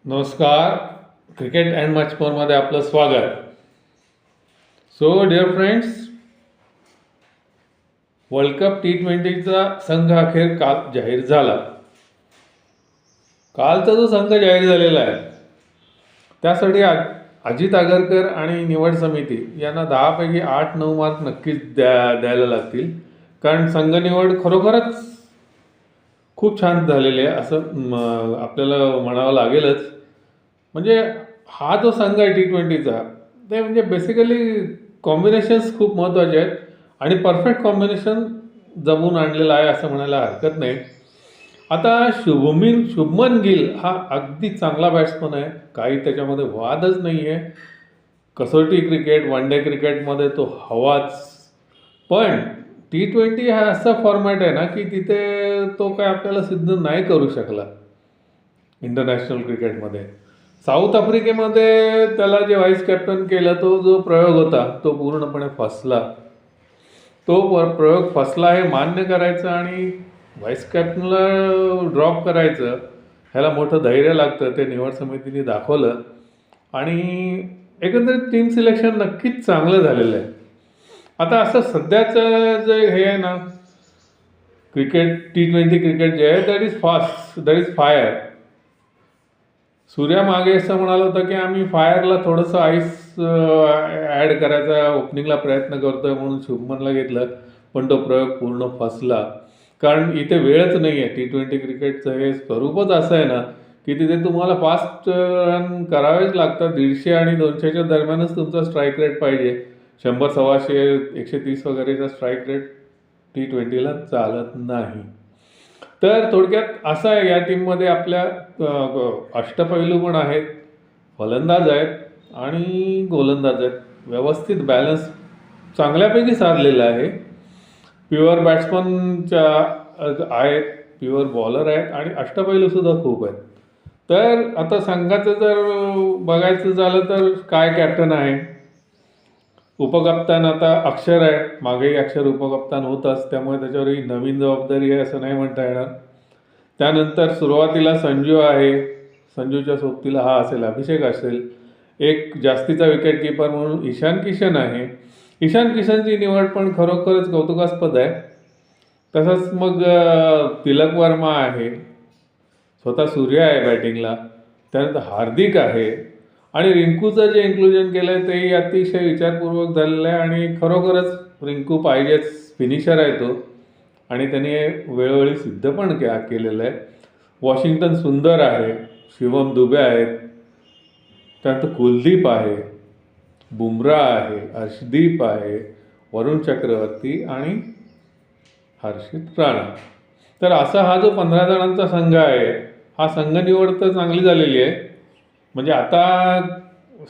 नमस्कार. Cricket and much मोरमध्ये आपलं स्वागत. So dear friends, world cup T20चा संघ अखेर काल जाहीर झाला. कालचा जो संघ जाहीर झालेला आहे त्यासाठी अजित आगरकर आणि निवड समिती यांना 10 पैकी 8-9 मार्क नक्कीच द्यायला लागतील, कारण संघ निवड खरोखरच खूप छान झालेली आहे असं आपल्याला म्हणावं लागेलच. म्हणजे हा जो संघ आहे T20चा, ते म्हणजे बेसिकली कॉम्बिनेशन्स खूप महत्त्वाचे आहेत आणि परफेक्ट कॉम्बिनेशन जमून आणलेलं आहे असं म्हणायला हरकत नाही. आता शुभमन गिल हा अगदी चांगला बॅट्समन आहे, काही त्याच्यामध्ये वादच नाही आहे. कसोटी क्रिकेट, वन डे क्रिकेटमध्ये तो हवाच. पण T20 हा असा फॉर्मॅट आहे ना की तिथे तो काय आपल्याला सिद्ध नाही करू शकला. इंटरनॅशनल क्रिकेटमध्ये साऊथ आफ्रिकेमध्ये त्याला जे व्हाईस कॅप्टन केलं, तो जो प्रयोग होता तो पूर्णपणे फसला. तो प्रयोग फसला हे मान्य करायचं आणि व्हाईस कॅप्टनला ड्रॉप करायचं, ह्याला मोठं धैर्य लागतं. ते निवड समितीने दाखवलं आणि एकंदरीत टीम सिलेक्शन नक्कीच चांगलं झालेलं आहे. आता असं सध्याचं जे हे आहे ना क्रिकेट, T20 क्रिकेट जे आहे, that is fast, that is fire. Surya मागे असं म्हणाला होता की आम्ही फायरला थोडंसं आईस ॲड करायचा ओपनिंगला प्रयत्न करतोय म्हणून शुभमनला घेतलं, पण तो प्रयोग पूर्ण फसला. कारण इथे वेळच नाही आहे. T20 क्रिकेटचं हे स्वरूपच असं आहे ना की तिथे तुम्हाला फास्ट रन करावेच लागतात. 150 आणि 200च्या दरम्यानच तुमचा स्ट्राईक रेट पाहिजे. 100, 125, 130 वगैरेचा स्ट्राईक रेट T20ला चालत नाही. तर थोडक्यात असं आहे, या टीममध्ये आपल्या अष्टपैलू पण आहेत, फलंदाज आहेत आणि गोलंदाज आहेत. व्यवस्थित बॅलन्स चांगल्यापैकी साधलेला आहे. प्युअर बॅट्समनच्या आहेत, प्युअर बॉलर आहेत आणि अष्टपैलूसुद्धा खूप आहेत. तर आता संघाचं जर बघायचं झालं तर काय कॅप्टन आहे, उपकप्तान आता अक्षर आहे. मागेही अक्षर उपकप्तान होताच, त्यामुळे त्याच्यावरही नवीन जबाबदारी आहे असं नाही म्हणता येणार. त्यानंतर सुरुवातीला संजू आहे, संजूच्या सोबतीला हा असेल, अभिषेक असेल. एक जास्तीचा विकेट किपर म्हणून ईशान किशन आहे. ईशान किशनची निवड पण खरोखरच कौतुकास्पद आहे. तसंच मग तिलक वर्मा आहे, स्वतः सूर्या आहे बॅटिंगला, त्यानंतर हार्दिक आहे आणि रिंकूचं जे इन्क्लुजन केलं आहे तेही अतिशय विचारपूर्वक झालेलं आहे आणि खरोखरच रिंकू पाहिजेच, फिनिशर आहे तो आणि त्याने वेळोवेळी सिद्ध पण केलेलं आहे. वॉशिंग्टन सुंदर आहे, शिवम दुबे आहेत, त्यानंतर कुलदीप आहे, बुमराह आहे, अर्शदीप आहे, वरुण चक्रवर्ती आणि हर्षित राणा. तर असा हा जो 15 जणांचा संघ आहे, हा संघ निवड तर चांगली झालेली आहे. म्हणजे आता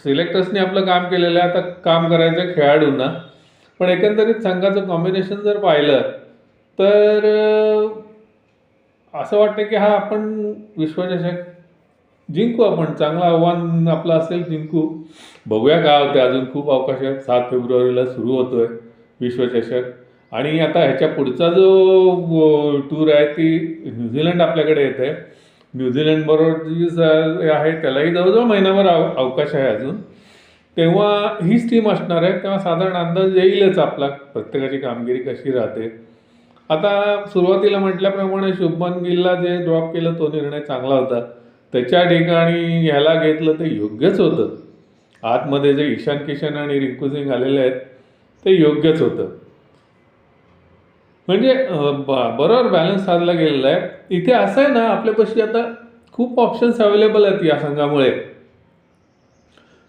सिलेक्टर्सने आपलं काम केलेलं आहे, आता काम करायचं आहे खेळाडूंना. पण एकंदरीत संघाचं कॉम्बिनेशन जर पाहिलं तर असं वाटतं की हा आपण विश्वचषक जिंकू, आपण चांगलं आव्हान आपलं असेल, जिंकू. बघूया काय होते, अजून खूप अवकाश आहे. 7 फेब्रुवारीला सुरू होतो आहे विश्वचषक आणि आता ह्याच्या पुढचा जो टूर आहे ती न्यूझीलंड आपल्याकडे येत आहे. न्यूझीलंडबरोबर जी आहे त्यालाही जवळजवळ महिनाभर अवकाश आहे अजून. तेव्हा हीच टीम असणार आहे, तेव्हा साधारण अंदाज येईलच आपला प्रत्येकाची कामगिरी कशी राहते. आता सुरुवातीला म्हटल्याप्रमाणे शुभमन गिलला जे ड्रॉप केलं तो निर्णय चांगला होता. त्याच्या ठिकाणी ह्याला घेतलं ते योग्यच होतं. आतमध्ये जे ईशान किशन आणि रिंकू सिंग आलेले आहेत ते योग्यच होतं. म्हणजे बरोबर बॅलन्स साधला गेलेला आहे. इथे असं आहे ना, आपल्यापाशी आता खूप ऑप्शन्स अवेलेबल आहेत या संघामुळे.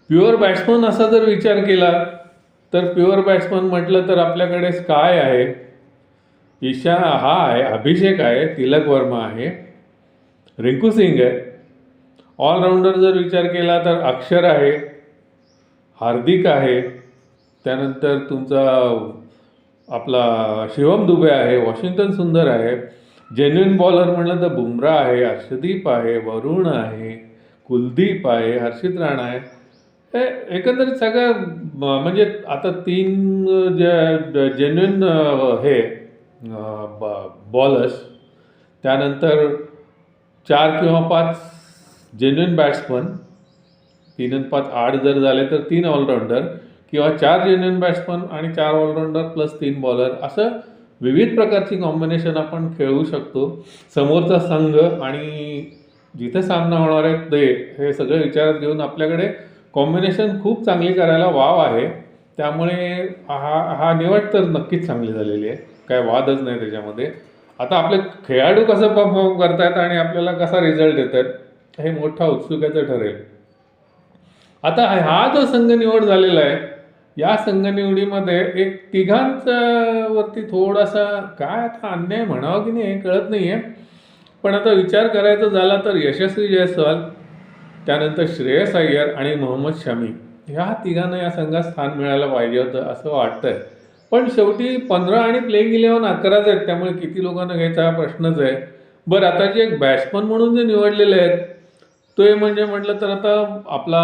प्युअर बॅट्समन असा जर विचार केला तर प्युअर बॅट्समन म्हटलं तर आपल्याकडे स्काय आहे, हा आहे, अभिषेक आहे, तिलक वर्मा आहे, रिंकू सिंग आहे. ऑलराऊंडर जर विचार केला तर अक्षर आहे, हार्दिक आहे, त्यानंतर तुमचा आपला शिवम दुबे आहे, वॉशिंग्टन सुंदर आहे. जेन्युइन बॉलर म्हटलं तर बुमराह आहे, अर्शदीप आहे, वरुण आहे, कुलदीप आहे, हर्षित राणा आहे. हे एकंदरीत सगळं म्हणजे आता 3 जे जेन्युइन हे बॉलर्स, त्यानंतर 4 किंवा 5 जेन्युइन बॅट्समन, 3 आणि 5 8 जर झाले तर 3 ऑलराऊंडर, किंवा 4 जेन्युइन बॅट्समन आणि 4 ऑलराऊंडर प्लस 3 बॉलर, असं विविध प्रकारची कॉम्बिनेशन आपण खेळू शकतो. समोरचा संघ आणि जिथे सामना होणार आहे ते, हे सगळं विचारात घेऊन आपल्याकडे कॉम्बिनेशन खूप चांगली करायला वाव आहे. त्यामुळे हा निवड तर नक्कीच चांगली झालेली आहे, काय वादच नाही त्याच्यामध्ये. आता आपले खेळाडू कसं परफॉर्म करतायत आणि आपल्याला कसा रिझल्ट येतात हे मोठा उत्सुकतेचं ठरेल. आता हा जो संघ निवड झालेला आहे, या संघ निवडीमध्ये एक तिघांच्या वरती थोडासा काय आता अन्याय म्हणावं की नाही हे कळत नाही आहे. पण आता विचार करायचा झाला तर यशस्वी जायस्वाल, त्यानंतर श्रेयस अय्यर आणि मोहम्मद शमी, ह्या तिघांना या संघात स्थान मिळायला पाहिजे होतं असं वाटतंय. पण शेवटी 15 आणि प्लेइंग 11 11च आहेत, त्यामुळे किती लोकांना घ्यायचा हा प्रश्नच आहे. बरं, आता जे एक बॅट्समन म्हणून जे निवडलेले आहेत ते म्हणजे म्हटलं तर आता आपला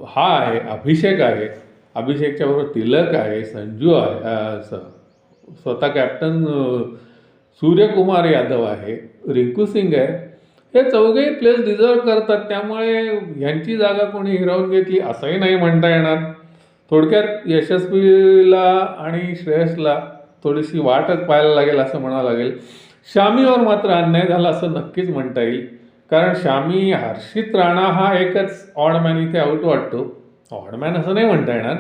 हा आहे अभिषेक आहे. अभिषेकच्या बरोबर तिलक आहे, संजू आहे, स्वतः कॅप्टन सूर्यकुमार यादव आहे, रिंकू सिंग आहे. हे चौघेही प्लेस डिझर्व करतात, त्यामुळे ह्यांची जागा कोणी हिरावून घेतली असंही नाही म्हणता येणार. थोडक्यात यशस्वीला आणि श्रेयसला थोडीशी वाटच पाहायला लागेल असं म्हणावं लागेल. शामीवर मात्र अन्याय झाला असं नक्कीच म्हणता येईल, कारण शामी, हर्षित राणा हा एकच ऑडमॅन इथे आऊट वाटतो. ऑडमॅन असं नाही म्हणता येणार,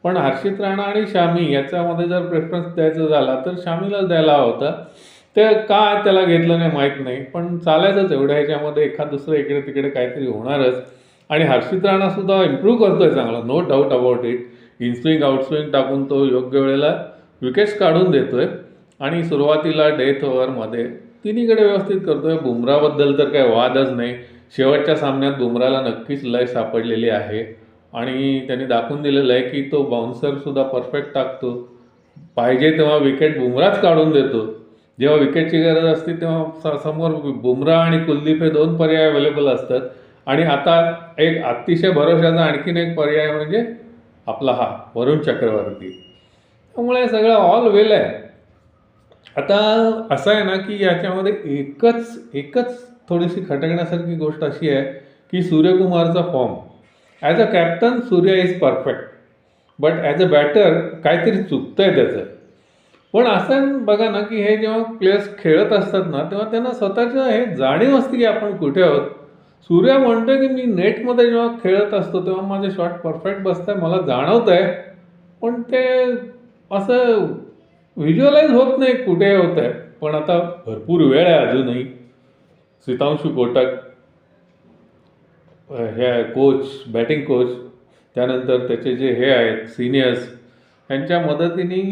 पण हर्षित राणा आणि शामी याच्यामध्ये जर प्रेफरन्स द्यायचा झाला तर शामीलाच द्यायला हवा होता. ते का त्याला घेतलं नाही माहीत नाही, पण चालायचंच एवढ्या ह्याच्यामध्ये एखाद दुसरं इकडे तिकडे काहीतरी होणारच. आणि हर्षित राणासुद्धा इम्प्रूव्ह करतोय चांगला, no doubt about it. Inswing outswing टाकून तो योग्य वेळेला विकेट्स काढून देतोय आणि सुरुवातीला डेथ ओव्हरमध्ये तिन्हीकडे व्यवस्थित करतोय. बुमराबद्दल तर काही वादच नाही. शेवटच्या सामन्यात बुमराला नक्कीच लय सापडलेली आहे आणि त्यांनी दाखवून दिलेलं आहे की तो बाउन्सरसुद्धा परफेक्ट टाकतो. पाहिजे तेव्हा विकेट बुमराच काढून देतो. जेव्हा विकेटची गरज असते तेव्हा समोर बुमरा आणि कुलदीप हे 2 पर्याय अवेलेबल असतात. आणि आता एक अतिशय भरोशाचा आणखीन एक पर्याय म्हणजे आपला हा वरुण चक्रवर्ती. त्यामुळे सगळं ऑल वेल आहे. आता असं आहे ना की याच्यामध्ये एकच थोडीशी खटकण्यासारखी गोष्ट अशी आहे की सूर्यकुमारचा form. As a captain Surya is perfect, but as a batter काहीतरी चुकतंय त्याचं. पण असं बघा ना की हे जेव्हा प्लेयर्स खेळत असतात ना तेव्हा त्यांना स्वतःचं हे जाणीव असते की आपण कुठे आहोत. सूर्य म्हणतोय की मी नेटमध्ये जेव्हा खेळत असतो तेव्हा माझे शॉट परफेक्ट बसत आहे, मला जाणवत आहे, पण ते असं व्हिज्युअलाइज होत नाही कुठे होत आहे. पण आता भरपूर वेळ आहे अजूनही. सितांशू कोटक हे कोच, बॅटिंग कोच, त्यानंतर त्याचे जे हे आहेत सिनियर्स, यांच्या मदतीने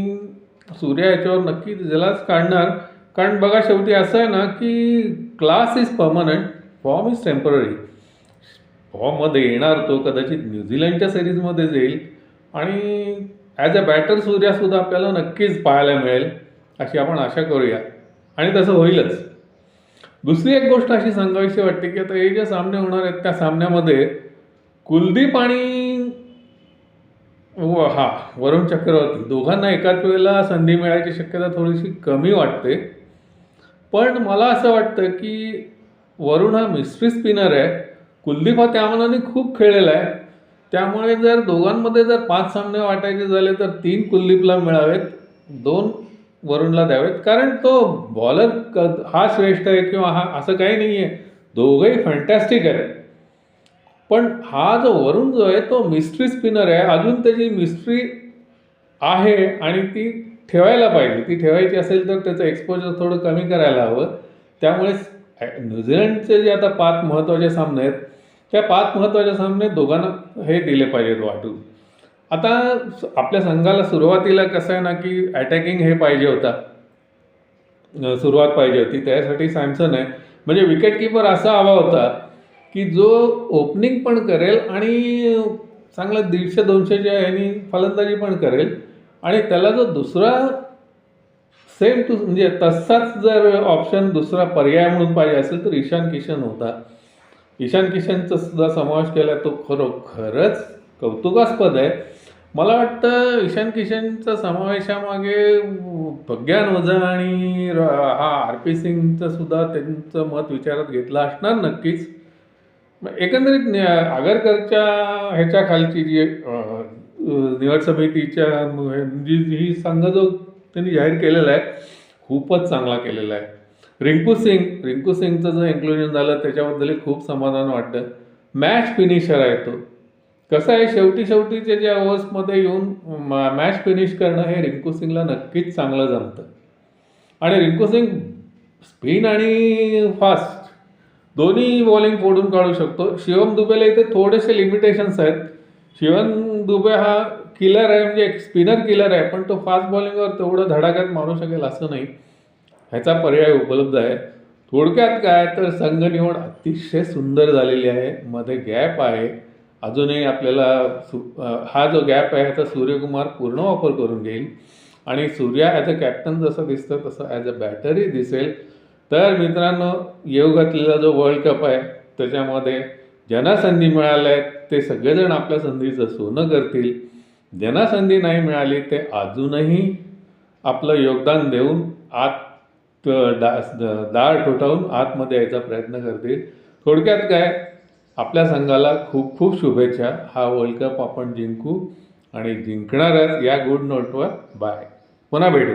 सूर्य याच्यावर नक्की जलाच काढणार. कारण बघा शेवटी असं आहे ना की class is permanent, form is temporary. फॉर्ममध्ये येणार तो कदाचित न्यूझीलंडच्या सिरीजमध्येच येईल आणि ॲज अ बॅटर सूर्यासुद्धा आपल्याला नक्कीच पाहायला मिळेल अशी आपण आशा करूया आणि तसं होईलच. दुसरी एक गोष्ट अशी सांगावीशी वाटते की आता हे जे सामने होणार आहेत त्या सामन्यामध्ये कुलदीप आणि वरुण चक्रवर्ती दोघांना एकाच वेळेला संधी मिळायची शक्यता थोडीशी कमी वाटते. पण मला असं वाटतं की वरुण हा मिस्ट्री स्पिनर आहे, कुलदीप हा त्या मानाने खूप खेळलेला आहे. त्यामुळे जर दोघांमध्ये जर 5 सामने वाटायचे झाले तर 3 कुलदीपला मिळावेत, 2 वरुणला द्यावेत. कारण तो बॉलर हा श्रेष्ठ आहे किंवा हा असं काही नाही आहे, दोघंही फॅन्टॅस्टिक आहे. पण हा जो वरुण जो आहे तो मिस्ट्री स्पिनर आहे, अजून त्याची मिस्ट्री आहे आणि ती ठेवायला पाहिजे. ती ठेवायची असेल तर त्याचं एक्सपोजर थोडं कमी करायला हवं. त्यामुळे न्यूझीलंडचे जे आता 5 महत्त्वाचे सामने आहेत त्या 5 महत्त्वाच्या सामन्यात दोघांना हे दिले पाहिजेत वाटून. आता आपल्या संघाला सुरुवातीला कसं आहे ना की अटॅकिंग हे पाहिजे होता, सुरुवात पाहिजे होती. त्यासाठी सॅमसन आहे, म्हणजे विकेट कीपर असा हवा होता की जो ओपनिंग पण करेल आणि चांगला 150-200च्या ह्यानी फलंदाजी पण करेल. आणि त्याला जो दुसरा सेम टू म्हणजे तसाच जर ऑप्शन दुसरा पर्याय म्हणून पाहिजे असेल तर ईशान किशन होता. ईशान किशनचा सुद्धा समावेश केला, तो खरंच कौतुकास्पद आहे. मला वाटतं ईशान किशनच्या समावेशामागे प्रज्ञान ओझा आणि आर पी सिंगचं सुद्धा त्यांचं मत विचारात घेतलं असणार नक्कीच. एकंदरीत आगरकरच्या ह्याच्या खालची जी निवड समितीच्या ही संघ जो त्यांनी जाहीर केलेला आहे खूपच चांगला केलेला आहे. रिंकू सिंगचं जो इन्क्लुजन झालं त्याच्याबद्दलही खूप समाधान वाटतं. मॅच फिनिशर आहे तो. कसं आहे शेवटीचे जे ओव्हर्समध्ये येऊन मॅच फिनिश करणं हे रिंकू सिंगला नक्कीच चांगलं जमतं. आणि रिंकू सिंग स्पिन आणि फास्ट दोन्ही बॉलिंग फोडून काढू शकतो. शिवम दुबेला इथे थोडेसे लिमिटेशन्स आहेत. शिवम दुबे हा किलर आहे, म्हणजे एक स्पिनर किलर आहे, पण तो फास्ट बॉलिंगवर तेवढं धडाक्यात मारू शकेल असं नाही. ह्याचा पर्याय उपलब्ध आहे. थोडक्यात काय तर संघ निवड अतिशय सुंदर झालेली आहे. मध्ये गॅप आहे अजूनही आपल्याला हा जो गॅप आहे ह्याचा सूर्यकुमार पूर्ण वापर करून घेईल आणि सूर्या ॲज अ कॅप्टन जसं दिसतं तसं ॲज अ बॅटरही दिसेल. तर मित्रांनो, येऊ घातलेला जो वर्ल्ड कप आहे त्याच्यामध्ये ज्यांना संधी मिळाल्या आहेत ते सगळेजण आपल्या संधीचं सोनं करतील. ज्यांना संधी नाही मिळाली ते अजूनही आपलं योगदान देऊन दार ठोठावून आतमध्ये यायचा प्रयत्न करतील. थोडक्यात काय, आपल्या संघाला खूप खूप शुभेच्छा. हा वर्ल्ड कप आपण जिंकू आणि जिंकणारच या गुड नोटवर. बाय, पुन्हा भेटू.